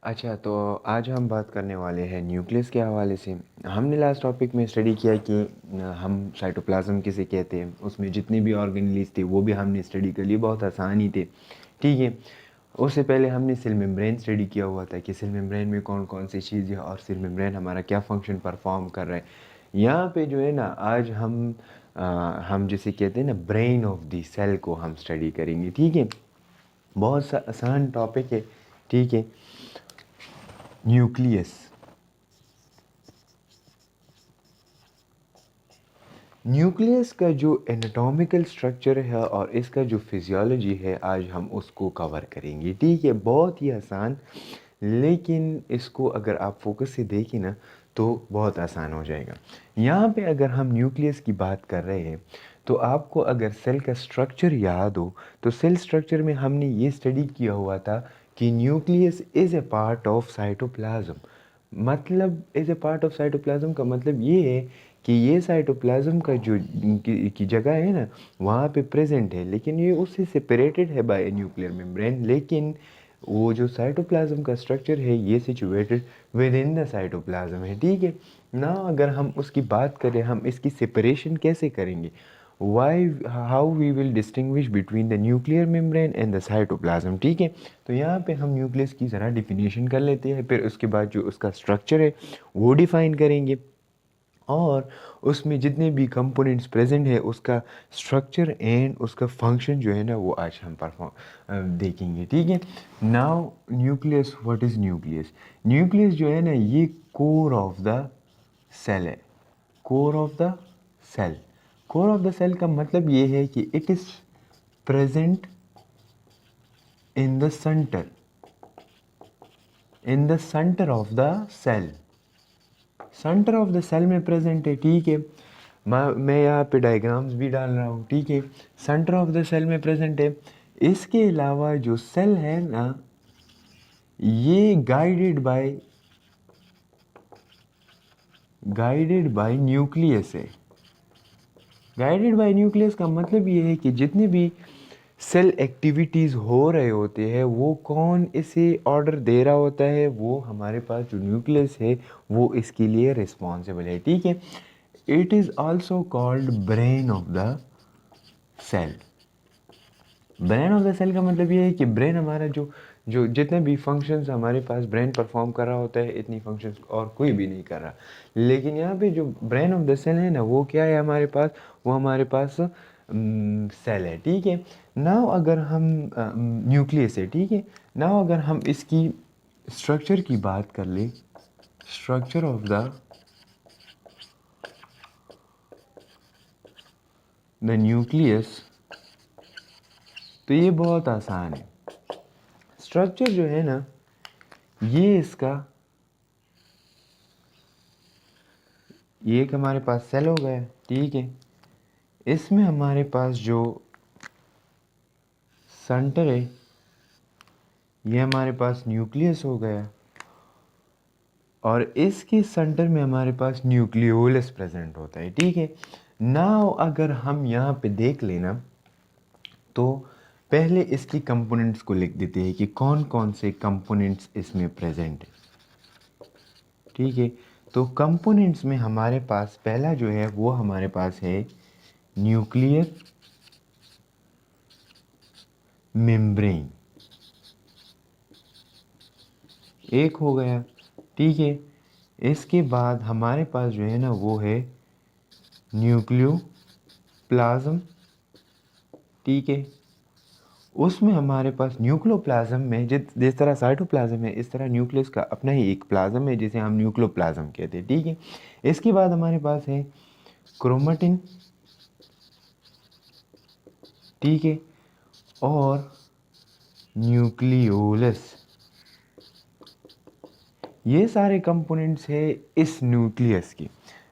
अच्छा, तो आज हम बात करने वाले हैं न्यूक्लियस के हवाले से। हमने लास्ट टॉपिक में स्टडी किया कि हम साइटोप्लाज्म किसे कहते हैं, उसमें जितने भी ऑर्गेनेल्स थे वो भी हमने स्टडी कर लिए, बहुत आसान ही थे। ठीक है। उससे पहले हमने सेल मेम्ब्रेन स्टडी किया हुआ था कि सेल मेम्ब्रेन में कौन कौन सी चीज़ है और सेल मेम्ब्रेन हमारा क्या फंक्शन परफॉर्म कर रहा है। यहाँ पे जो है ना, आज हम जिसे कहते हैं ना ब्रेन ऑफ द सेल को हम स्टडी करेंगे। ठीक है। बहुत सा आसान टॉपिक है। ठीक है। न्यूक्लियस। न्यूक्लियस का जो एनाटॉमिकल स्ट्रक्चर है और इसका जो फिजियोलॉजी है, आज हम उसको कवर करेंगे। ठीक है। बहुत ही आसान, लेकिन इसको अगर आप फोकस से देखें ना तो बहुत आसान हो जाएगा। यहाँ पे अगर हम न्यूक्लियस की बात कर रहे हैं तो आपको अगर सेल का स्ट्रक्चर याद हो तो सेल स्ट्रक्चर में हमने ये स्टडी किया हुआ था कि nucleus is a part of cytoplasm. मतलब as a part of cytoplasm का मतलब ये है कि ये साइटोप्लाज्म का जो की जगह है ना, वहाँ पे प्रेजेंट है, लेकिन ये उससे सेपरेटेड है बाय न्यूक्लियर मेम्ब्रेन। लेकिन वो जो साइटोप्लाज्म का स्ट्रक्चर है ये situated with in the cytoplasm है। ठीक है ना। अगर हम उसकी बात करें, हम इसकी सेपरेशन कैसे करेंगे, why how we will distinguish between the nuclear membrane and the cytoplasm. ठीक है। तो यहाँ पे हम न्यूक्लियस की ज़रा डिफिनीशन कर लेते हैं, फिर उसके बाद जो उसका स्ट्रक्चर है वो डिफाइन करेंगे, और उसमें जितने भी कंपोनेंट्स प्रेजेंट है उसका स्ट्रक्चर एंड उसका फंक्शन जो है ना वो आज हम परफॉर्म देखेंगे। ठीक है। Now nucleus, what is nucleus? Nucleus जो है ना ये कोर ऑफ द सेल है। Core of the cell. Core of the cell का मतलब ये है कि it is present in the centre, in the centre of the cell. Centre of the cell में प्रेजेंट है। ठीक है। मैं यहाँ पे डायग्राम्स भी डाल रहा हूँ। ठीक है। सेंटर ऑफ द सेल में प्रेजेंट है। इसके अलावा जो सेल है ना, ये गाइडेड बाय न्यूक्लियस है। गाइडेड बाय न्यूक्लियस का मतलब ये है कि जितने भी सेल एक्टिविटीज़ हो रहे होते हैं वो कौन इसे ऑर्डर दे रहा होता है, वो हमारे पास जो न्यूक्लियस है वो इसके लिए रिस्पॉन्सिबल है। ठीक है। It is also called brain of the cell. Brain of the cell का मतलब ये है कि ब्रेन हमारा जो जो जितने भी फंक्शंस हमारे पास ब्रेन परफॉर्म कर रहा होता है, इतनी फंक्शंस और कोई भी नहीं कर रहा। लेकिन यहाँ पे जो ब्रेन ऑफ द सेल है ना, वो क्या है हमारे पास? वो हमारे पास सेल है। ठीक है। नाउ अगर हम न्यूक्लियस है। ठीक है। नाउ अगर हम इसकी स्ट्रक्चर की बात कर ले, स्ट्रक्चर ऑफ द न्यूक्लियस, तो ये बहुत आसान है। स्ट्रक्चर जो है ना, ये इसका, ये एक हमारे पास सेल हो गया। ठीक है। इसमें हमारे पास जो सेंटर है, ये हमारे पास न्यूक्लियस हो गया, और इसके सेंटर में हमारे पास न्यूक्लियोलस प्रेजेंट होता है। ठीक है। नाउ अगर हम यहाँ पे देख लेना तो पहले इसकी कंपोनेंट्स को लिख देते हैं कि कौन कौन से कंपोनेंट्स इसमें प्रेजेंट है। ठीक है। तो कंपोनेंट्स में हमारे पास पहला जो है वो हमारे पास है न्यूक्लियर मेम्ब्रेन, एक हो गया। ठीक है। इसके बाद हमारे पास जो है ना वो है न्यूक्लियोप्लाज्म। ठीक है। उसमें हमारे पास न्यूक्लियोप्लाज्म में जिस तरह साइटोप्लाज्म है, इस तरह न्यूक्लियस का अपना ही एक प्लाज्म है जिसे हम न्यूक्लियोप्लाज्म कहते हैं। ठीक है। इसके बाद हमारे पास है क्रोमेटिन। ठीक है। और न्यूक्लियोलस। ये सारे कंपोनेंट्स है इस न्यूक्लियस की।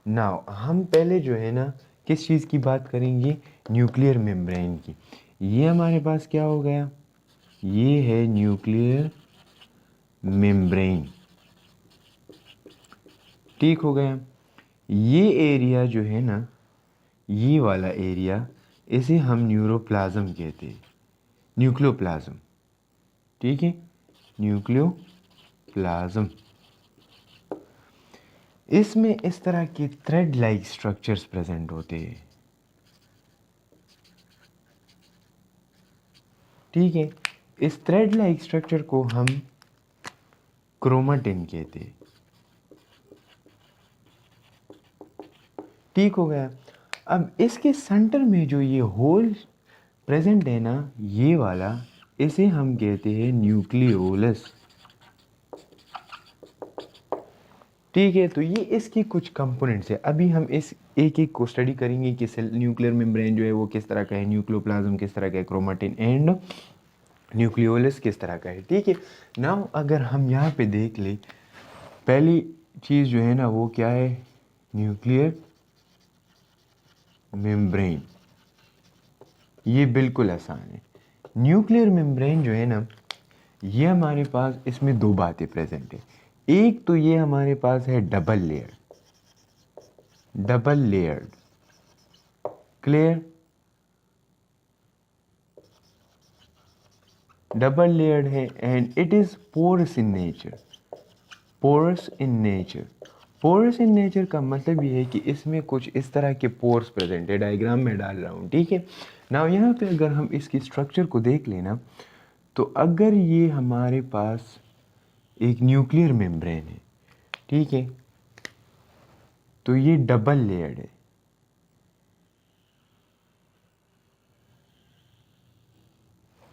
नाउ हम पहले जो है ना किस चीज़ की बात करेंगे? न्यूक्लियर मेम्ब्रेन की। ये हमारे पास क्या हो गया? ये है न्यूक्लियर मेम्ब्रेन। ठीक हो गया। ये एरिया जो है ना, ये वाला एरिया, इसे हम न्यूरोप्लाज्म कहते हैं, न्यूक्लियोप्लाज्म। ठीक है। न्यूक्लियोप्लाज्म। साइटोप्लाज्म। इसमें इस तरह के थ्रेड लाइक स्ट्रक्चर्स प्रेजेंट होते हैं, ठीक है। इस थ्रेड लाइक स्ट्रक्चर को हम क्रोमेटिन कहते हैं, ठीक हो गया। अब इसके सेंटर में जो ये होल प्रेजेंट है ना, ये वाला, इसे हम कहते हैं न्यूक्लियोलस, ठीक है। तो ये इसके कुछ कंपोनेंट्स है। अभी हम इस एक एक को स्टडी करेंगे कि सेल न्यूक्लियर मेम्ब्रेन जो है वो किस तरह का है, न्यूक्लियोप्लाज्म किस तरह का है, क्रोमेटिन एंड न्यूक्लियोलस किस तरह का है, ठीक है। नाउ अगर हम यहाँ पे देख ले, पहली चीज़ जो है ना वो क्या है, न्यूक्लियर मेम्ब्रेन। ये बिल्कुल आसान है। न्यूक्लियर मेम्ब्रेन जो है ना, ये हमारे पास इसमें दो बातें प्रेजेंट है। एक तो ये हमारे पास है double layered, clear, double layered है and it is porous in nature. Porous in nature का मतलब ये है कि इसमें कुछ इस तरह के पोर्स प्रेजेंट है, डायग्राम में डाल रहा हूँ, ठीक है। नाउ यहाँ पे अगर हम इसकी स्ट्रक्चर को देख लेना, तो अगर ये हमारे पास एक न्यूक्लियर मेम्ब्रेन है, ठीक है, तो ये डबल लेयर्ड है।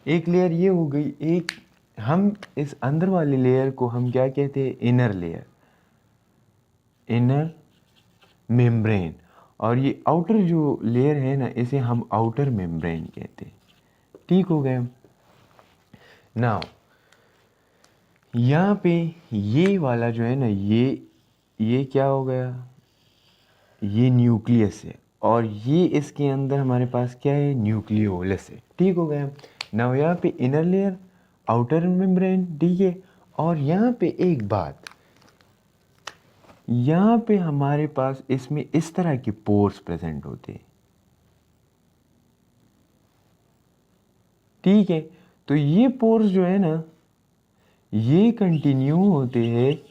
एक लेयर ये हो गई, एक हम इस अंदर वाले लेयर को हम क्या कहते हैं, इनर लेयर, इनर मेम्ब्रेन। और ये आउटर जो लेयर है ना, इसे हम आउटर मेम्ब्रेन कहते हैं, ठीक हो गया। नाउ यहाँ पे ये वाला जो है ना, ये क्या हो गया, ये न्यूक्लियस है, और ये इसके अंदर हमारे पास क्या है, न्यूक्लियोलस है, ठीक हो गया। नाउ यहाँ पे इनर लेयर, आउटर मेम्ब्रेन, ठीक है। और यहाँ पे एक बात, यहाँ पे हमारे पास इसमें इस तरह के पोर्स प्रेजेंट होते हैं, ठीक है। तो ये पोर्स जो है ना, ये कंटिन्यू होते हैं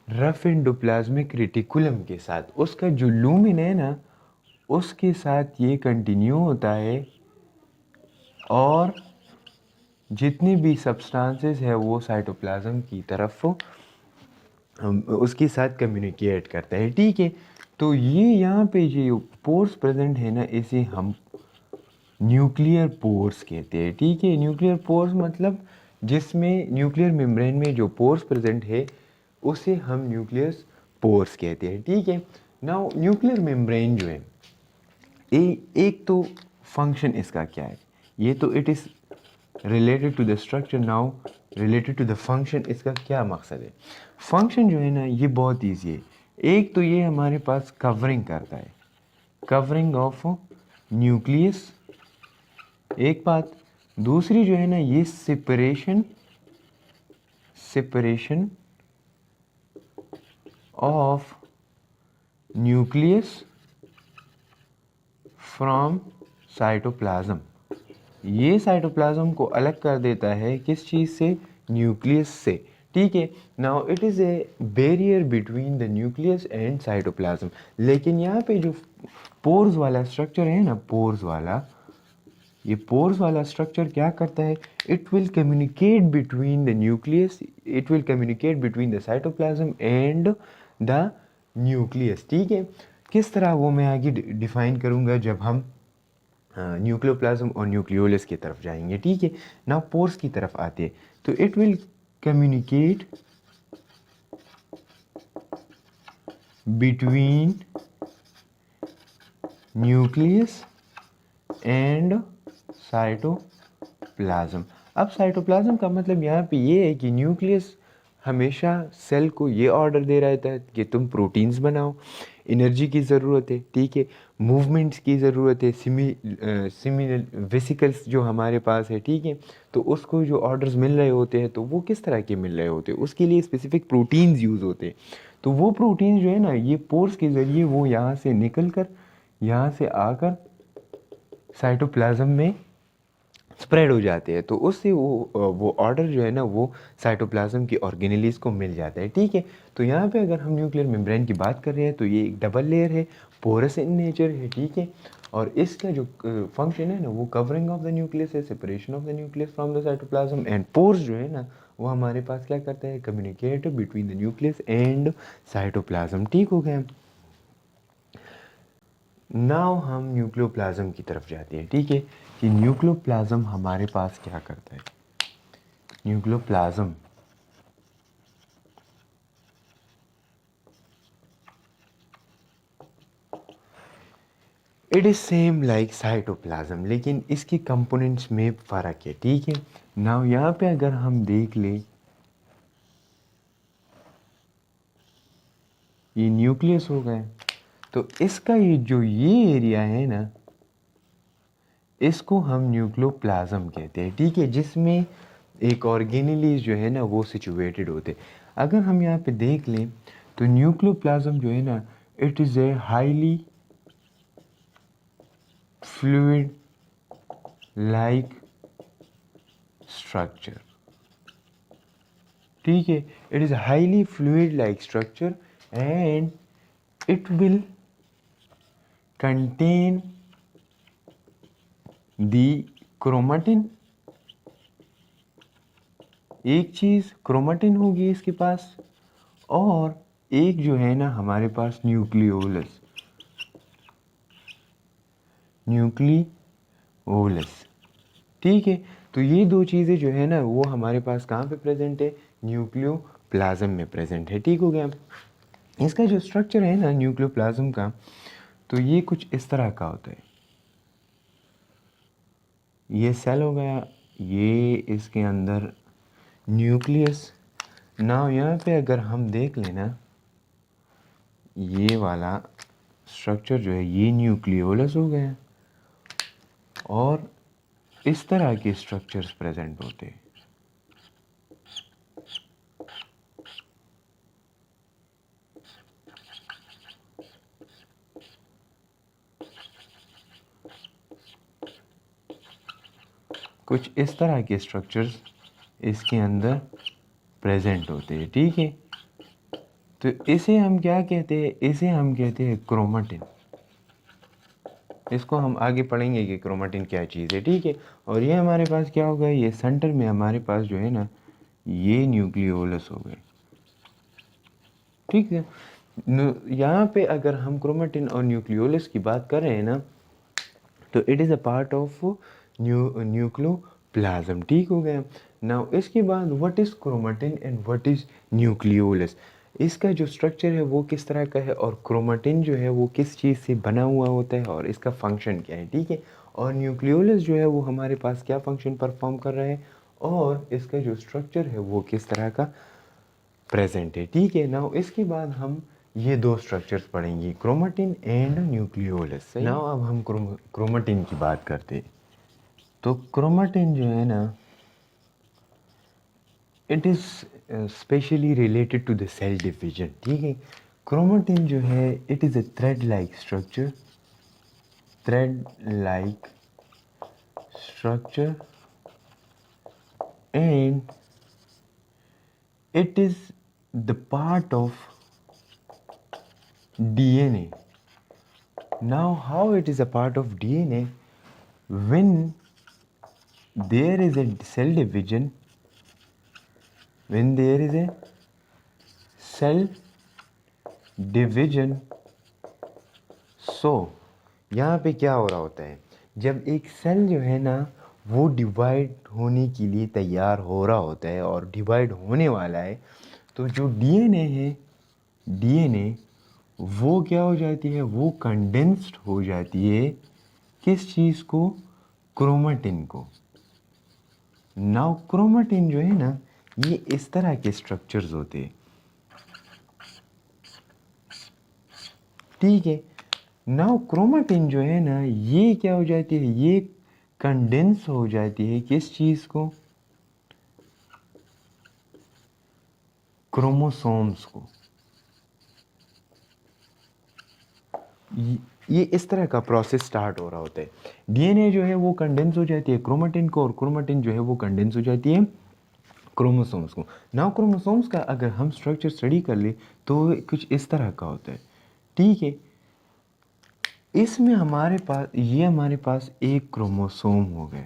रफ एंडोप्लाज्मिक रेटिकुलम के साथ, उसका जो लूमेन है ना उसके साथ ये कंटिन्यू होता है, और जितनी भी सब्सटेंसेस है वो साइटोप्लाज्म की तरफ उसके साथ कम्युनिकेट करता है, ठीक है। तो ये यहाँ पे जो पोर्स प्रेजेंट है ना, इसे हम न्यूक्लियर पोर्स कहते हैं, ठीक है। न्यूक्लियर पोर्स मतलब जिसमें न्यूक्लियर मेम्ब्रेन में जो पोर्स प्रेजेंट है उसे हम न्यूक्लियर पोर्स कहते हैं, ठीक है। नाउ न्यूक्लियर मेम्ब्रेन जो है, एक तो फंक्शन इसका क्या है, ये तो it is related to the structure. Now related to the function, इसका क्या मकसद है। फंक्शन जो है ना ये बहुत ईजी है। एक तो ये हमारे पास कवरिंग करता है, कवरिंग ऑफ न्यूक्लियस, एक बात। दूसरी जो है ना, ये separation of nucleus from cytoplasm, ये साइटोप्लाज्म को अलग कर देता है किस चीज़ से, न्यूक्लियस से, ठीक है। Now it is A barrier between the nucleus and cytoplasm. लेकिन यहाँ पे जो पोर्स वाला स्ट्रक्चर है ना, ये पोर्स वाला स्ट्रक्चर क्या करता है, it will communicate between the nucleus, it will communicate between the cytoplasm and the nucleus, ठीक है। किस तरह वो मैं आगे डिफाइन करूँगा जब हम न्यूक्लियोप्लाज्म और न्यूक्लियोलस की तरफ जाएंगे, ठीक है। नाउ पोर्स की तरफ आते हैं, तो it will communicate between nucleus and cytoplasm. अब साइटोप्लाज्म का मतलब यहाँ पे ये है कि न्यूक्लियस हमेशा सेल को ये ऑर्डर दे रहता है कि तुम प्रोटीन्स बनाओ, एनर्जी की ज़रूरत है, ठीक है, मूवमेंट्स की ज़रूरत है, सिमिलर वेसिकल्स जो हमारे पास है, ठीक है। तो उसको जो ऑर्डर्स मिल रहे होते हैं तो वो किस तरह के मिल रहे होते हैं, उसके लिए स्पेसिफिक प्रोटीन्स यूज़ होते हैं। तो वो प्रोटीन जो है ना, ये पोर्स के ज़रिए वो यहाँ से निकल कर, यहाँ से आकर साइटोप्लाज्म में स्प्रेड हो जाते हैं, तो उससे वो ऑर्डर जो है ना वो साइटोप्लाज्म की ऑर्गेनेलीज को मिल जाता है। ठीक है, तो यहाँ पे अगर हम न्यूक्लियर मेम्ब्रेन की बात कर रहे हैं तो ये एक डबल लेयर है, पोरस इन नेचर है। ठीक है, और इसका जो फंक्शन है ना वो कवरिंग ऑफ द न्यूक्लियस है, separation of the nucleus from the cytoplasm, and pores जो है ना वो हमारे पास क्या करता है, communicate between the nucleus and cytoplasm. ठीक हो गया। नाउ हम न्यूक्लियोप्लाज्म की तरफ जाते हैं। ठीक है, कि न्यूक्लियोप्लाज्म हमारे पास क्या करता है। Nucleoplasm it is same like cytoplasm, लेकिन इसकी कंपोनेंट्स में फ़र्क है। ठीक है, नाउ यहाँ पे अगर हम देख लें, ये न्यूक्लियस हो गया, तो इसका ये एरिया है ना, इसको हम न्यूक्लियोप्लाज्म कहते हैं। ठीक है, जिसमें एक ऑर्गेनेलीज जो है ना वो सिचुएटेड होते। अगर हम यहाँ पे देख लें तो न्यूक्लियोप्लाज्म जो है ना it is a highly fluid like structure. ठीक है, it is highly fluid like structure and it will contain the chromatin. एक चीज़ क्रोमेटिन होगी इसके पास, और एक जो है ना हमारे पास न्यूक्लियोलस, न्यूक्लियोलस। ठीक है, तो ये दो चीज़ें जो है ना वो हमारे पास कहाँ पे प्रेजेंट है, न्यूक्लियोप्लाज्म में प्रेजेंट है। ठीक हो गया। इसका जो स्ट्रक्चर है ना न्यूक्लियोप्लाज्म का, तो ये कुछ इस तरह का होता है। ये सेल हो गया, ये इसके अंदर न्यूक्लियस। नाउ यहाँ पे अगर हम देख लेना, ये वाला स्ट्रक्चर जो है ये न्यूक्लियोलस हो गया, और इस तरह के स्ट्रक्चर्स प्रेजेंट होते हैं। कुछ इस तरह के स्ट्रक्चर्स इसके अंदर प्रेजेंट होते हैं। ठीक है, तो इसे हम क्या कहते हैं, इसे हम कहते हैं क्रोमेटिन। इसको हम आगे पढ़ेंगे कि क्रोमेटिन क्या चीज़ है। ठीक है, और ये हमारे पास क्या होगा, ये सेंटर में हमारे पास जो है ना ये न्यूक्लियोलस हो गए। ठीक है, यहाँ पे अगर हम क्रोमेटिन और न्यूक्लियोलस की बात कर रहे हैं ना, तो it is a part of nucleoplasm. ठीक हो गया। नाउ इसके बाद what is chromatin and what is nucleolus, इसका जो स्ट्रक्चर है वो किस तरह का है, और क्रोमेटिन जो है वो किस चीज़ से बना हुआ होता है, और इसका फंक्शन क्या है। ठीक है, और न्यूक्लियोलस जो है वो हमारे पास क्या फंक्शन परफॉर्म कर रहा है, और इसका जो स्ट्रक्चर है वो किस तरह का प्रेजेंट है। ठीक है, नाउ इसके बाद हम ये दो स्ट्रक्चर्स पढ़ेंगे, क्रोमेटिन एंड न्यूक्लियोलस। नाउ अब हम क्रोमेटिन की बात करते हैं। तो क्रोमेटिन जो है ना it is specially related to the cell division. ठीक है, क्रोमेटिन जो है it is a thread like structure, thread like structure, and it is the part of DNA. Now, how it is a part of DNA? When there is a cell division, when there is a cell division, so यहाँ पे क्या हो रहा होता है, जब एक cell जो है ना वो डिवाइड होने के लिए तैयार हो रहा होता है और डिवाइड होने वाला है, तो जो डीएनए है, डीएनए वो क्या हो जाती है, वो कंडेंस्ड हो जाती है किस चीज़ को, क्रोमेटिन को। नाउ क्रोमेटिन जो है ना ये इस तरह के स्ट्रक्चर्स होते हैं। ठीक है, नाउ क्रोमेटिन जो है ना ये क्या हो जाती है, ये कंडेंस हो जाती है किस चीज़ को, क्रोमोसोम्स को। ये इस तरह का प्रोसेस स्टार्ट हो रहा होता है। डीएनए जो है वो कंडेंस हो जाती है क्रोमेटिन को, और क्रोमेटिन जो है वो कंडेंस हो जाती है क्रोमोसोम्स को। नाउ क्रोमोसोम्स का अगर हम स्ट्रक्चर स्टडी कर ले तो कुछ इस तरह का होता है, ठीक है। इसमें हमारे पास एक क्रोमोसोम हो गए,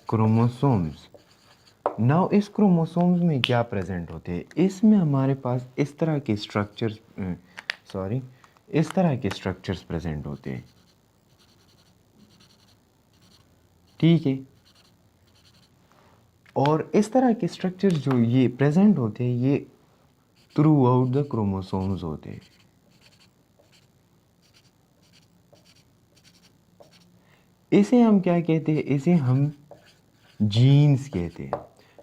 क्रोमोसोम्स। नाउ इस क्रोमोसोम्स में क्या प्रेजेंट होते हैं, इसमें हमारे पास इस तरह के स्ट्रक्चर्स इस तरह के स्ट्रक्चर्स प्रेजेंट होते हैं, ठीक है। और इस तरह के स्ट्रक्चर्स जो ये प्रेजेंट होते हैं ये थ्रू आउट द क्रोमोसोम्स होते हैं। इसे हम क्या कहते हैं, इसे हम जीन्स कहते हैं।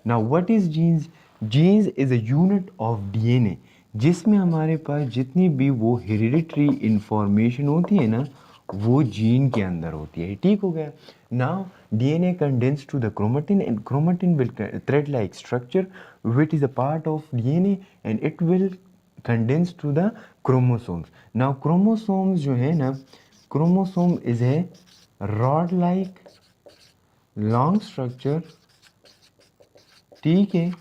Now what is genes? Genes is a unit of DNA, जिसमें हमारे पास जितनी भी वो हेरिडिटरी इंफॉर्मेशन होती है ना वो जीन के अंदर होती है, ठीक हो गया। Now DNA condense to the chromatin and chromatin will thread like structure which is a part of DNA and it will condense to the chromosomes. Now chromosomes जो है ना, chromosome is a rod like long structure, ठीक है,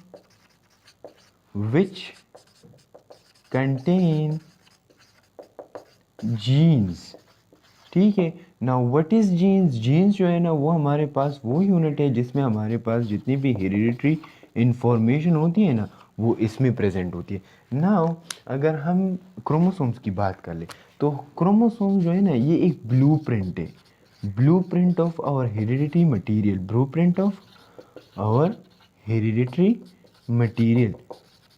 which contain genes, ठीक है। Now what is genes? Genes जो है ना वो हमारे पास वो यूनिट है जिसमें हमारे पास जितनी भी हेरिडिटरी इंफॉर्मेशन होती है ना वो इसमें प्रेजेंट होती है। नाउ अगर हम क्रोमोसोम्स की बात कर ले तो क्रोमोसोम जो है ना ये एक ब्लूप्रिंट है, blueprint of our hereditary material, blueprint of our hereditary material.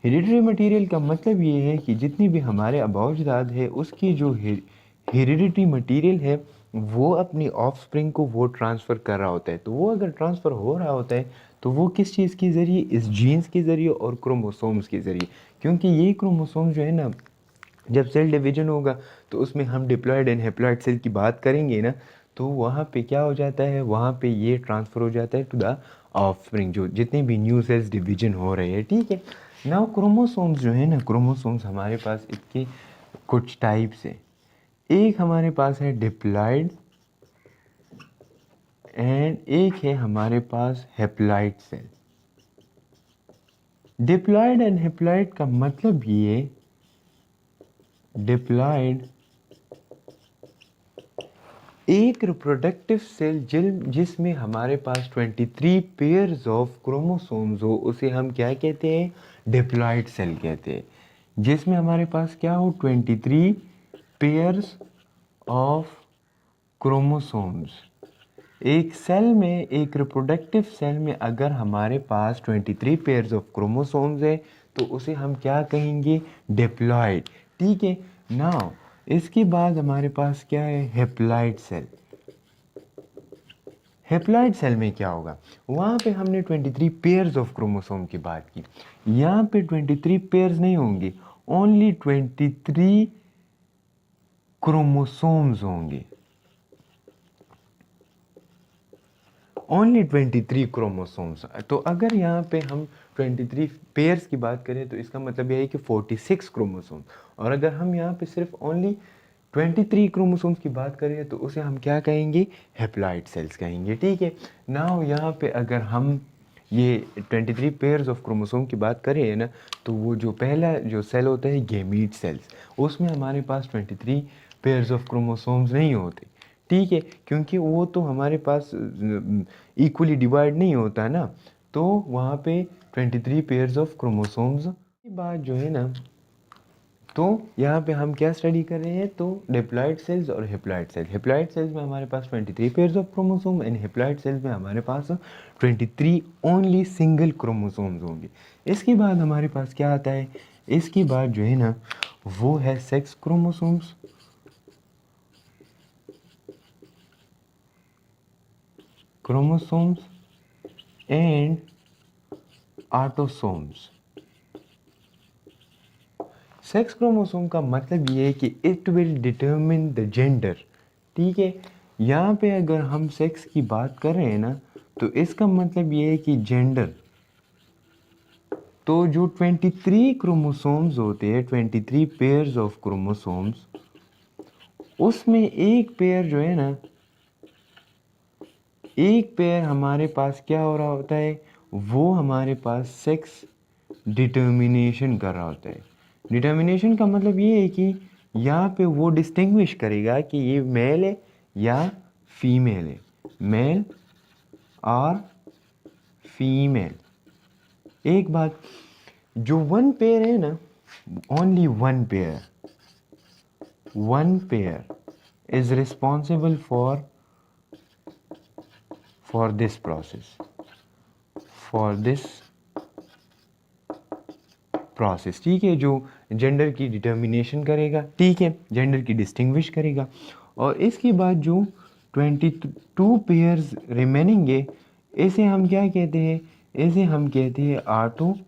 Hereditary material का मतलब ये है कि जितनी भी हमारे आबाओजाद है उसकी जो हेरिडिटरी मटेरियल है वो अपनी ऑफस्प्रिंग को वो ट्रांसफ़र कर रहा होता है। तो वो अगर ट्रांसफ़र हो रहा होता है तो वो किस चीज़ के ज़रिए? इस जीन्स के ज़रिए और क्रोमोसोम्स के ज़रिए। क्योंकि ये क्रोमोसोम जो है ना जब सेल डिवीजन होगा तो उसमें हम डिप्लॉयड एंड हैप्लॉयड सेल की बात करेंगे ना, तो वहाँ पे क्या हो जाता है, वहाँ पे ये ट्रांसफ़र हो जाता है टू द ऑफस्प्रिंग, जो जितने भी न्यू सेल्स डिवीजन हो रहे हैं, ठीक है। नाउ क्रोमोसोम्स जो है ना, क्रोमोसोम्स हमारे पास इसके कुछ टाइप्स है। एक हमारे पास है डिप्लॉयड एंड एक है हमारे पास haploid cell. Diploid and haploid का मतलब ये, डिप्लॉयड एक रिप्रोडक्टिव सेल जिसमें हमारे पास 23 पेयर्स ऑफ क्रोमोसोम्स हो उसे हम क्या कहते हैं? डिप्लॉयड सेल कहते हैं। जिसमें हमारे पास क्या हो? 23 पेयर्स ऑफ क्रोमोसोम्स। एक सेल में, एक रिप्रोडक्टिव सेल में अगर हमारे पास 23 पेयर्स ऑफ क्रोमोसोम्स है तो उसे हम क्या कहेंगे? डिप्लॉयड, ठीक है। नाउ इसके बाद हमारे पास क्या है? Haploid cell. हैप्लॉयड सेल में क्या होगा? वहाँ पे हमने 23 पेयर्स ऑफ क्रोमोसोम की बात की, यहाँ पे 23 पेयर्स नहीं होंगे, ओनली 23 क्रोमोसोम्स होंगे, ओनली 23 क्रोमोसोम्स। तो अगर यहाँ पे हम 23 पेयर्स की बात करें तो इसका मतलब यह है कि 46 क्रोमोसोम। और अगर हम यहाँ पे सिर्फ ओनली 23 क्रोमोसोम्स की बात करें तो उसे हम क्या कहेंगे? हैप्लॉयड सेल्स कहेंगे, ठीक है। नाउ यहाँ पे अगर हम ये 23 पेयर्स ऑफ क्रोमोसोम की बात करें ना तो वो जो पहला जो सेल होता है गेमीट सेल्स, उसमें हमारे पास 23 पेयर्स ऑफ क्रोमोसोम्स नहीं होते, ठीक है। क्योंकि वो तो हमारे पास इक्वली डिवाइड नहीं होता ना, तो वहाँ पे 23 पेयर्स ऑफ क्रोमोसोम्स की बात जो है ना, तो यहाँ पे हम क्या स्टडी कर रहे हैं? तो डिप्लॉयड सेल्स और हैप्लॉयड सेल्स। हैप्लॉयड सेल्स में हमारे पास 23 pairs of chromosome and haploid cells में हमारे पास 23 ओनली सिंगल क्रोमोसोम्स होंगे। इसके बाद हमारे पास क्या आता है? इसके बाद जो है ना वो है sex chromosomes, chromosomes and autosomes. Sex chromosome का मतलब ये है कि it will determine the gender, ठीक है। यहाँ पे अगर हम सेक्स की बात कर रहे हैं ना तो इसका मतलब ये है कि जेंडर, तो जो 23 क्रोमोसोम्स होते हैं, 23 पेयर्स ऑफ क्रोमोसोम्स, उसमें एक पेयर जो है ना, एक पेयर हमारे पास क्या हो रहा होता है, वो हमारे पास सेक्स डिटर्मिनेशन कर रहा होता है। डिटर्मिनेशन का मतलब ये है कि यहाँ पे वो डिस्टिंग्विश करेगा कि ये मेल है या फीमेल है, मेल और फीमेल। एक बात, जो वन पेयर है ना, only one pair is responsible for this process, ठीक है, जो जेंडर की डिटर्मिनेशन करेगा, ठीक है, जेंडर की डिस्टिंग्विश करेगा। और इसके बाद जो 22 पेयर्स रिमेनिंग है, इसे हम क्या कहते हैं, इसे हम कहते हैं ऑटोसोम्स।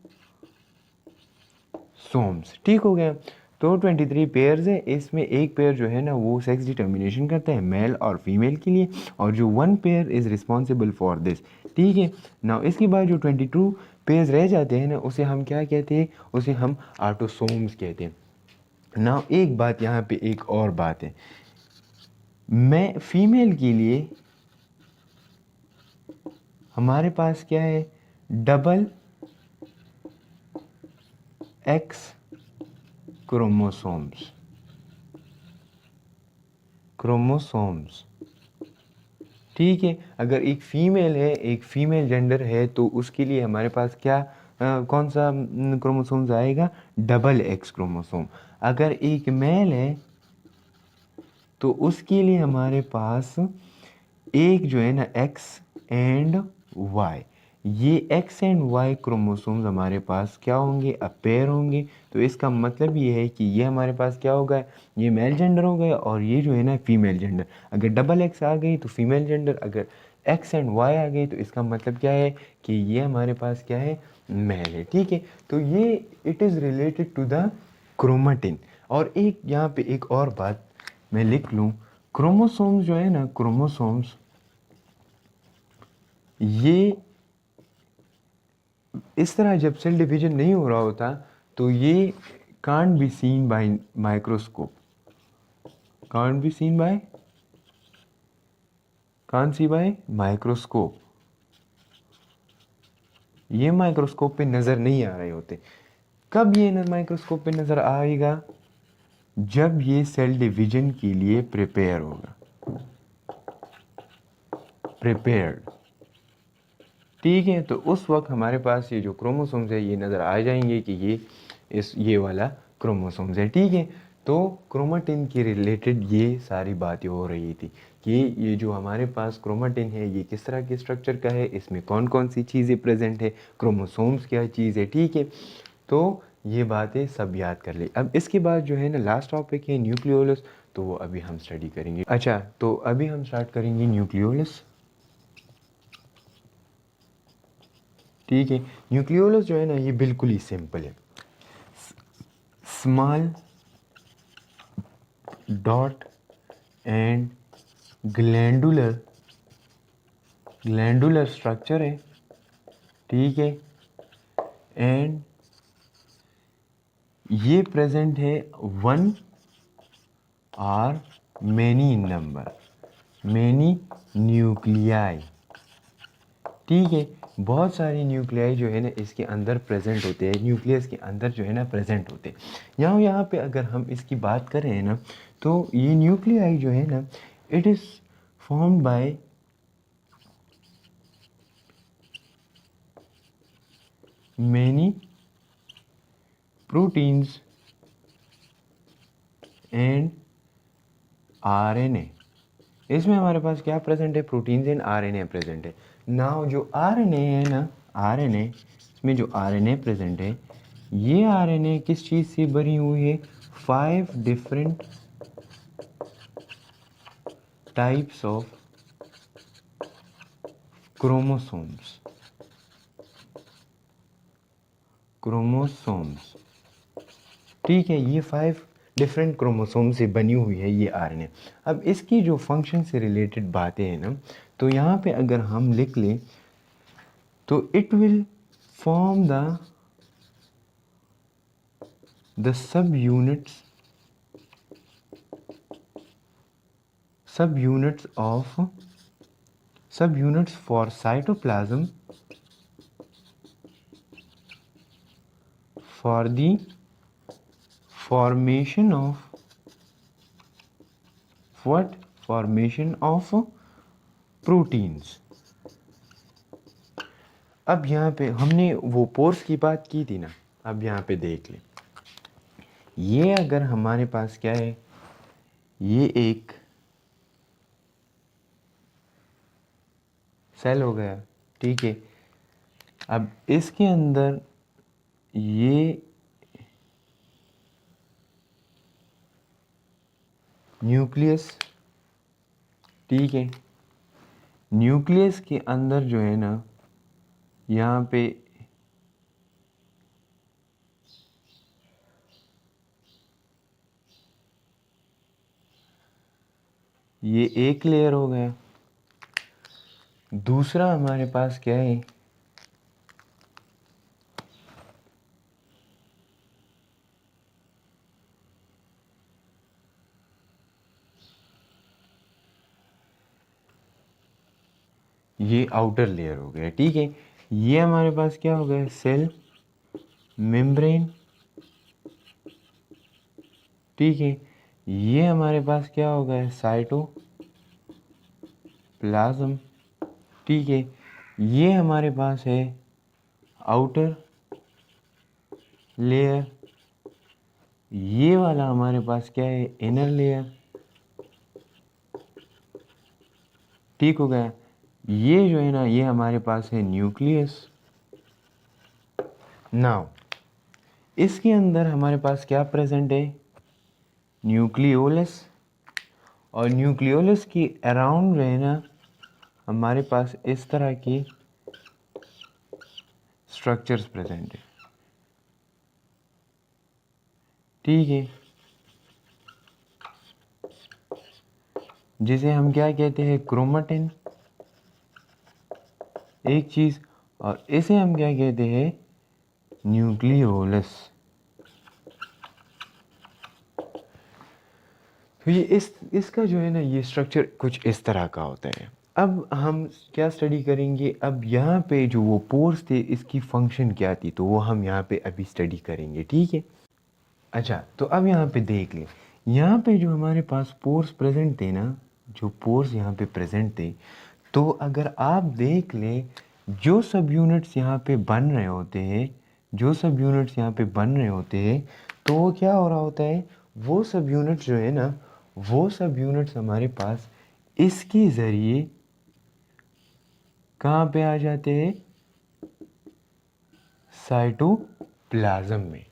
ठीक हो गया। तो 23 पेयर्स है, इसमें एक पेयर जो है ना वो सेक्स डिटर्मिनेशन करता है मेल और फीमेल के लिए, और जो one pair is responsible for this. ठीक है ना। इसके बाद जो 22 पेयर्स रह जाते हैं ना, उसे हम क्या कहते हैं, उसे हम ऑटोसोम्स कहते हैं ना। एक बात यहाँ पे, एक और बात है, मैं फीमेल के लिए हमारे पास क्या है, डबल एक्स क्रोमोसोम्स। ठीक है, अगर एक फीमेल है, एक फीमेल जेंडर है, तो उसके लिए हमारे पास क्या कौन सा क्रोमोसोम्स आएगा, डबल एक्स क्रोमोसोम। अगर एक मेल है तो उसके लिए हमारे पास एक जो है ना एक्स एंड वाई, ये एक्स एंड वाई क्रोमोसोम्स हमारे पास क्या होंगे, अपेयर होंगे। तो इसका मतलब ये है कि ये हमारे पास क्या होगा, ये मेल जेंडर हो गया, और ये जो है ना फीमेल जेंडर। अगर डबल एक्स आ गई तो फीमेल जेंडर, अगर एक्स एंड वाई आ गई तो इसका मतलब क्या है कि ये हमारे पास क्या है, मेल है। ठीक है, तो ये it is related to the chromatin. और एक यहाँ पे एक और बात मैं लिख लूँ, क्रोमोसोम्स जो है ना, क्रोमोसोम्स ये इस तरह जब सेल डिवीजन नहीं हो रहा होता तो ये can't be seen by microscope, can't be seen by, can't see by microscope, ये माइक्रोस्कोप पे नज़र नहीं आ रहे होते। कब ये माइक्रोस्कोप पे नज़र आएगा, जब ये सेल डिवीजन के लिए प्रिपेयर होगा, प्रिपेयर्ड। ठीक है, तो उस वक्त हमारे पास ये जो क्रोमोसोम्स है ये नज़र आ जाएंगे कि ये वाला क्रोमोसोम्स है। ठीक है, तो क्रोमेटिन के रिलेटेड ये सारी बातें हो रही थी कि ये जो हमारे पास क्रोमेटिन है ये किस तरह के स्ट्रक्चर का है, इसमें कौन कौन सी चीज़ें प्रेजेंट है, क्रोमोसोम्स क्या चीज़ है। ठीक है, तो ये बातें सब याद कर ले। अब इसके बाद जो है ना लास्ट टॉपिक है न्यूक्लियोलस, तो वो अभी हम स्टडी करेंगे। अच्छा, तो अभी हम स्टार्ट करेंगे न्यूक्लियोलस। ठीक है, न्यूक्लियोलस जो है ना ये बिल्कुल ही सिंपल है, small dot and glandular structure है। ठीक है, एंड ये प्रेजेंट है वन और many in number, many nuclei. ठीक है, बहुत सारे न्यूक्लियाई जो है ना इसके अंदर प्रेजेंट होते हैं, न्यूक्लियस के अंदर जो है ना प्रेजेंट होते हैं। यहाँ पे अगर हम इसकी बात करें ना, तो ये न्यूक्लियाई जो है ना, it is formed by many proteins and RNA. इसमें हमारे पास क्या प्रेजेंट है, प्रोटीन्स एंड आरएनए प्रेजेंट है। नाउ जो आरएनए है ना, आरएनए, इसमें जो आरएनए प्रेजेंट है, ये आरएनए किस चीज़ से बनी हुई है, 5 डिफरेंट टाइप्स ऑफ क्रोमोसोम्स, ठीक है, ये 5 डिफरेंट क्रोमोसोम से बनी हुई है ये आरएनए। अब इसकी जो फंक्शन से रिलेटेड बातें हैं ना, तो यहाँ पे अगर हम लिख लें तो it will form the the subunits for cytoplasm for the formation of proteins। अब यहाँ पे हमने वो पोर्स की बात की थी ना, अब यहाँ पे देख लें, ये अगर हमारे पास क्या है, ये एक सेल हो गया, ठीक है। अब इसके अंदर ये न्यूक्लियस, ठीक है, न्यूक्लियस के अंदर जो है ना, यहाँ पे ये एक लेयर हो गया। दूसरा हमारे पास क्या है, ये आउटर लेयर हो गया, ठीक है। ये हमारे पास क्या हो गया, सेल मेम्ब्रेन, ठीक है। ये हमारे पास क्या हो गया, साइटोप्लाज्म, ठीक है। ये हमारे पास है आउटर लेयर, ये वाला हमारे पास क्या है, इनर लेयर, ठीक हो गया। ये जो है ना, ये हमारे पास है न्यूक्लियस। नाउ इसके अंदर हमारे पास क्या प्रेजेंट है, न्यूक्लियोलस, और न्यूक्लियोलस की अराउंड जो है ना, हमारे पास इस तरह की स्ट्रक्चर्स प्रेजेंट है, ठीक है, जिसे हम क्या कहते हैं, क्रोमेटिन, एक चीज, और इसे हम क्या कहते हैं, न्यूक्लियोलस। तो ये इसका जो है ना, ये स्ट्रक्चर कुछ इस तरह का होता है। अब हम क्या स्टडी करेंगे, अब यहाँ पे जो वो पोर्स थे, इसकी फंक्शन क्या थी, तो वो हम यहाँ पे अभी स्टडी करेंगे, ठीक है। अच्छा, तो अब यहाँ पे देख लें, यहाँ पे जो हमारे पास पोर्स प्रेजेंट थे ना, जो पोर्स यहाँ पे प्रेजेंट थे, तो अगर आप देख लें, जो सब यूनिट्स यहाँ पे बन रहे होते हैं, जो सब यूनिट्स यहाँ पे बन रहे होते हैं, तो वो क्या हो रहा होता है, वो सब यूनिट्स जो है ना, वो सब यूनिट्स हमारे पास इसके ज़रिए कहाँ पे आ जाते हैं, साइटोप्लाज्म में।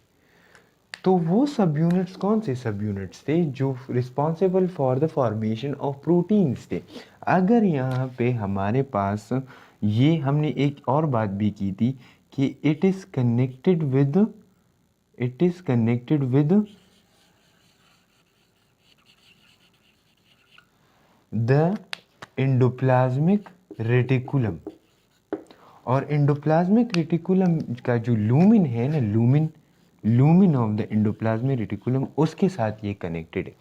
तो वो सब यूनिट्स कौन से सब यूनिट्स थे, जो responsible for the formation of proteins थे। अगर यहाँ पे हमारे पास, ये हमने एक और बात भी की थी कि it is connected with the endoplasmic reticulum, और एंडोप्लाज्मिक रेटिकुलम का जो लूमिन है ना, लूमिन ऑफ द एंडोप्लाज्मिक रेटिकुलम, उसके साथ ये कनेक्टेड है।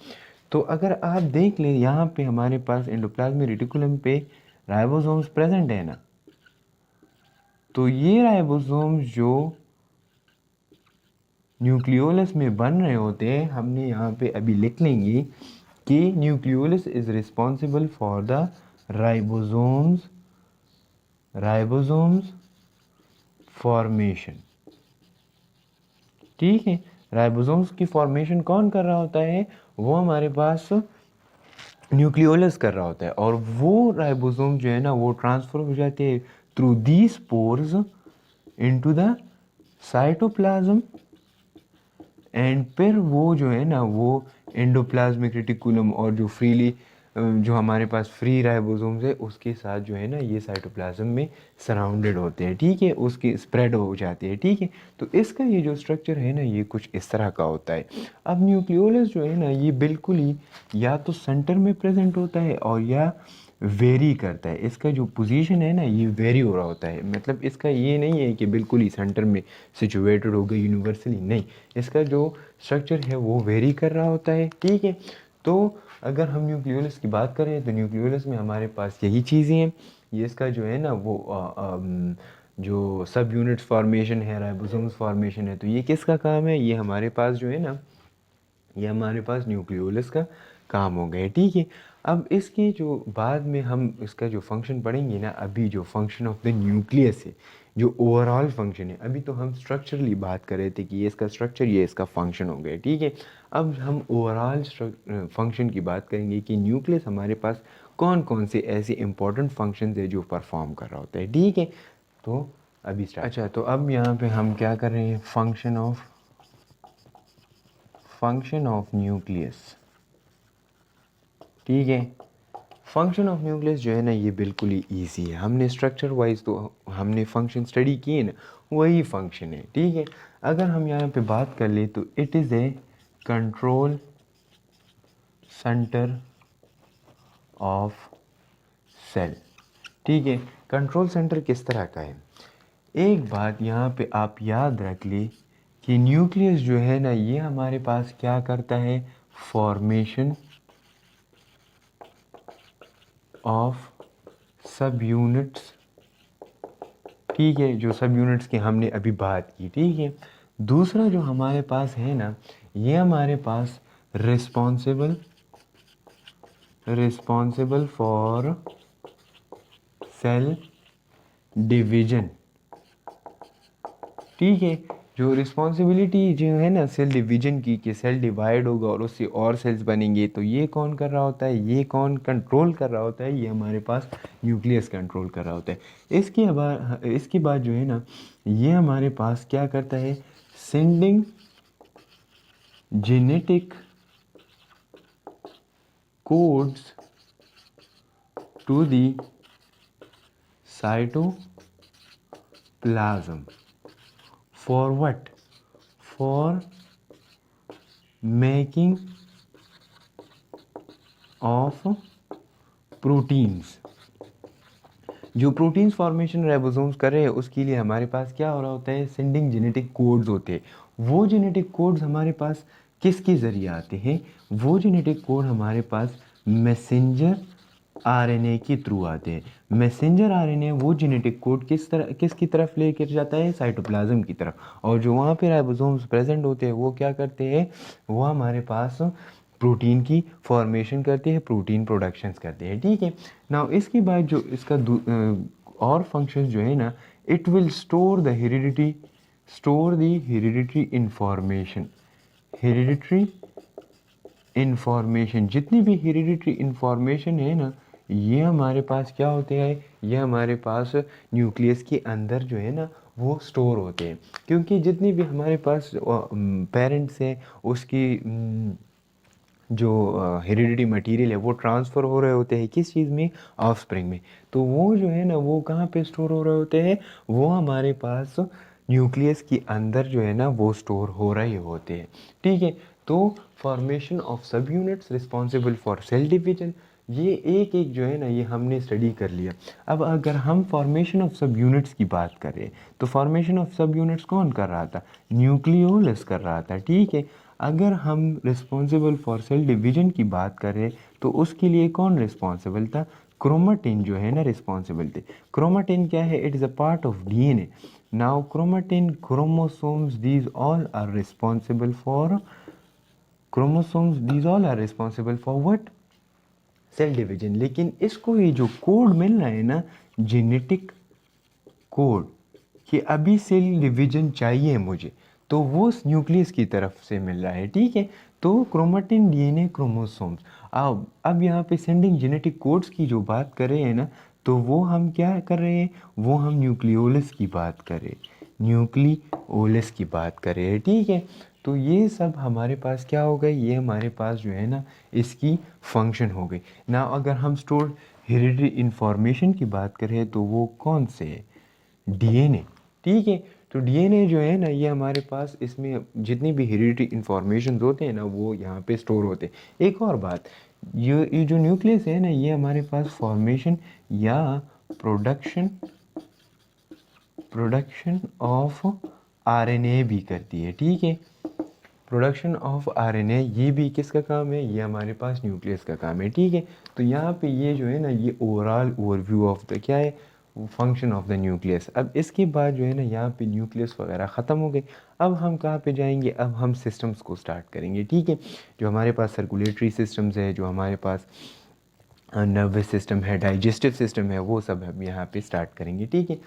तो अगर आप देख लें, यहाँ पे हमारे पास एंडोप्लाज्मिक रेटिकुलम पे राइबोसोम्स प्रेजेंट है ना, तो ये राइबोसोम्स जो न्यूक्लियोलस में बन रहे होते हैं, हमने यहाँ पे अभी लिख लेंगे कि nucleolus is responsible for the ribosomes formation, ठीक है। राइबोसोम्स की फॉर्मेशन कौन कर रहा होता है, वो हमारे पास न्यूक्लियोलस कर रहा होता है, और वो राइबोसोम जो है ना, वो ट्रांसफर हो जाते हैं through these pores into the cytoplasm, and फिर वो जो है ना, वो एंडोप्लाज्मिक रेटिकुलम और जो फ्रीली जो हमारे पास फ्री राइबोसोम्स है, उसके साथ जो है ना, ये साइटोप्लाज्म में सराउंडेड होते हैं, ठीक है, उसके स्प्रेड हो जाते हैं, ठीक है। तो इसका ये जो स्ट्रक्चर है ना, ये कुछ इस तरह का होता है। अब न्यूक्लियोलस जो है ना, ये बिल्कुल ही या तो सेंटर में प्रेजेंट होता है, और या वेरी करता है, इसका जो पोजीशन है ना ये वेरी हो रहा होता है। मतलब इसका ये नहीं है कि बिल्कुल ही सेंटर में सिचुएटेड होगा यूनिवर्सली, नहीं, इसका जो स्ट्रक्चर है वो वेरी कर रहा होता है, ठीक है। तो अगर हम न्यूक्लियोलस की बात करें तो न्यूक्लियोलस में हमारे पास यही चीज़ें हैं। ये इसका जो है ना वो जो सब यूनिट्स फॉर्मेशन है, राइबोसोम्स फॉर्मेशन है, तो ये किसका काम है, ये हमारे पास जो है ना, ये हमारे पास न्यूक्लियोलस का काम हो गया, ठीक है। अब इसके जो बाद में हम इसका जो फंक्शन पढ़ेंगे ना, अभी जो फंक्शन ऑफ द न्यूक्लियस है, जो ओवरऑल फंक्शन है, अभी तो हम स्ट्रक्चरली बात कर रहे थे कि ये इसका स्ट्रक्चर, ये इसका फंक्शन हो गया, ठीक है। अब हम ओवरऑल फंक्शन की बात करेंगे कि न्यूक्लियस हमारे पास कौन कौन से ऐसे इंपॉर्टेंट फंक्शंस है जो परफॉर्म कर रहा होता है, ठीक है। तो अभी स्टार्ट। अच्छा, तो अब यहाँ पे हम क्या कर रहे हैं, फंक्शन ऑफ न्यूक्लियस, ठीक है। फंक्शन ऑफ न्यूक्लियस जो है ना ये बिल्कुल ही ईजी है, हमने स्ट्रक्चर वाइज तो हमने फंक्शन स्टडी किए ना, वही फंक्शन है, ठीक है। अगर हम यहाँ पे बात कर ले तो it is a control centre of cell, ठीक है। कंट्रोल सेंटर किस तरह का है, एक बात यहाँ पे आप याद रख ले कि न्यूक्लियस जो है ना ये हमारे पास क्या करता है, फॉर्मेशन ऑफ सब यूनिट्स, ठीक है, जो सब यूनिट्स की हमने अभी बात की, ठीक है। दूसरा जो हमारे पास है ना, ये हमारे पास रिस्पॉन्सिबल फॉर सेल डिवीजन, ठीक है। जो रिस्पॉन्सिबिलिटी जो है ना सेल डिवीजन की, कि सेल डिवाइड होगा और उससे और सेल्स बनेंगे, तो ये कौन कर रहा होता है, ये कौन कंट्रोल कर रहा होता है, ये हमारे पास न्यूक्लियस कंट्रोल कर रहा होता है। इसके बाद जो है ना ये हमारे पास क्या करता है, sending genetic codes to the cytoplasm for what, for making of proteins. जो प्रोटीन्स फॉर्मेशन राइबोसोम्स कर रहे हैं उसके लिए हमारे पास क्या हो रहा होता है, सेंडिंग जेनेटिक कोड्स होते हैं। वो जेनेटिक कोड्स हमारे पास किसके ज़रिए आते हैं, वो जेनेटिक कोड हमारे पास मैसेंजर आरएनए के थ्रू आते हैं। मैसेंजर आरएनए वो जेनेटिक कोड किसकी तरफ लेकर जाता है, साइटोप्लाज्म की तरफ, और जो वहाँ पे राइबोसोम्स प्रेजेंट होते हैं वो क्या करते हैं, वो हमारे पास प्रोटीन की फॉर्मेशन करते हैं, प्रोटीन प्रोडक्शंस करते हैं, ठीक है। नाउ इसके बाद जो इसका और फंक्शंस जो है ना, it will store the hereditary information, जितनी भी हेरिडिटरी इंफॉर्मेशन है ना, ये हमारे पास क्या होते हैं, ये हमारे पास न्यूक्लियस के अंदर जो है ना वो स्टोर होते हैं। क्योंकि जितनी भी हमारे पास पेरेंट्स हैं उसकी जो हेरिडिटी मटेरियल है वो ट्रांसफ़र हो रहे होते हैं किस चीज़ में, ऑफस्प्रिंग में। तो वो जो है ना वो कहाँ पे स्टोर हो रहे होते हैं, वो हमारे पास न्यूक्लियस के अंदर जो है ना वो स्टोर हो रहे होते हैं, ठीक है। तो फॉर्मेशन ऑफ सब units responsible for sale division, ये एक एक जो है ना ये हमने स्टडी कर लिया। अब अगर हम फॉर्मेशन ऑफ सब यूनिट्स की बात करें तो फॉर्मेशन ऑफ सब यूनिट्स कौन कर रहा था, न्यूक्लियोलस कर रहा था, ठीक है। अगर हम रिस्पॉन्सिबल फॉर सेल डिवीजन की बात करें तो उसके लिए कौन रिस्पॉन्सिबल था, क्रोमाटिन जो है ना रिस्पॉन्सिबल थे। क्रोमाटिन क्या है, it is a part of DNA. Now chromatin, chromosomes, these all are responsible for what, cell division. लेकिन इसको ये जो कोड मिल रहा है ना, जेनेटिक कोड, कि अभी सेल डिवीजन चाहिए मुझे, तो वो न्यूक्लियस की तरफ से मिल रहा है, ठीक है। तो क्रोमेटिन, डीएनए, क्रोमोसोम्स। अब यहाँ पे सेंडिंग जेनेटिक कोड्स की जो बात कर रहे हैं ना, तो वो हम क्या कर रहे हैं, वो हम न्यूक्लियोलस की बात कर रहे हैं, न्यूक्लियोलस की बात कर रहे हैं, ठीक है। तो ये सब हमारे पास क्या हो गए, ये हमारे पास जो है ना इसकी फंक्शन हो गई ना। अगर हम स्टोर्ड हेरिडिटरी इंफॉर्मेशन की बात करें तो वो कौन से है, डीएनए, ठीक है। तो डीएनए जो है ना ये हमारे पास, इसमें जितनी भी हेरिडिटरी इंफॉर्मेशन होते हैं ना वो यहाँ पे स्टोर होते हैं। एक और बात, ये जो न्यूक्लियस है ना, ये हमारे पास फॉर्मेशन या प्रोडक्शन प्रोडक्शन ऑफ आरएनए भी करती है, ठीक है। प्रोडक्शन ऑफ आरएनए ये भी किसका काम है, ये हमारे पास न्यूक्लियस का काम है, ठीक है। तो यहाँ पे ये जो है ना, ये ओवरऑल ओवरव्यू ऑफ द क्या है, फंक्शन ऑफ द न्यूक्लियस। अब इसके बाद जो है ना, यहाँ पे न्यूक्लियस वगैरह ख़त्म हो गए। अब हम कहाँ पे जाएंगे, अब हम सिस्टम्स को स्टार्ट करेंगे, ठीक है। जो हमारे पास सर्कुलेटरी सिस्टम्स है, जो हमारे पास नर्वस सिस्टम है, डाइजेस्टिव सिस्टम है, वो सब हम यहाँ पे स्टार्ट करेंगे, ठीक है।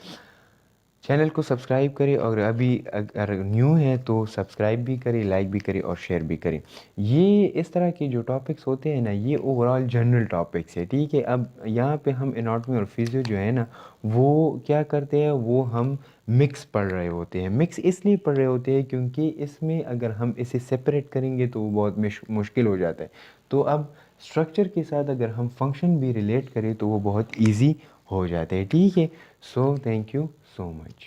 चैनल को सब्सक्राइब करें और अभी अगर न्यू है तो सब्सक्राइब भी करें, लाइक भी करें और शेयर भी करें। ये इस तरह के जो टॉपिक्स होते हैं ना, ये ओवरऑल जनरल टॉपिक्स है, ठीक है। अब यहाँ पे हम एनाटॉमी और फिजियो जो है ना, वो क्या करते हैं, वो हम मिक्स पढ़ रहे होते हैं। मिक्स इसलिए पढ़ रहे होते हैं क्योंकि इसमें अगर हम इसे सेपरेट करेंगे तो वो बहुत मुश्किल हो जाता है। तो अब स्ट्रक्चर के साथ अगर हम फंक्शन भी रिलेट करें तो वो बहुत ईजी हो जाता है, ठीक है। So thank you so much.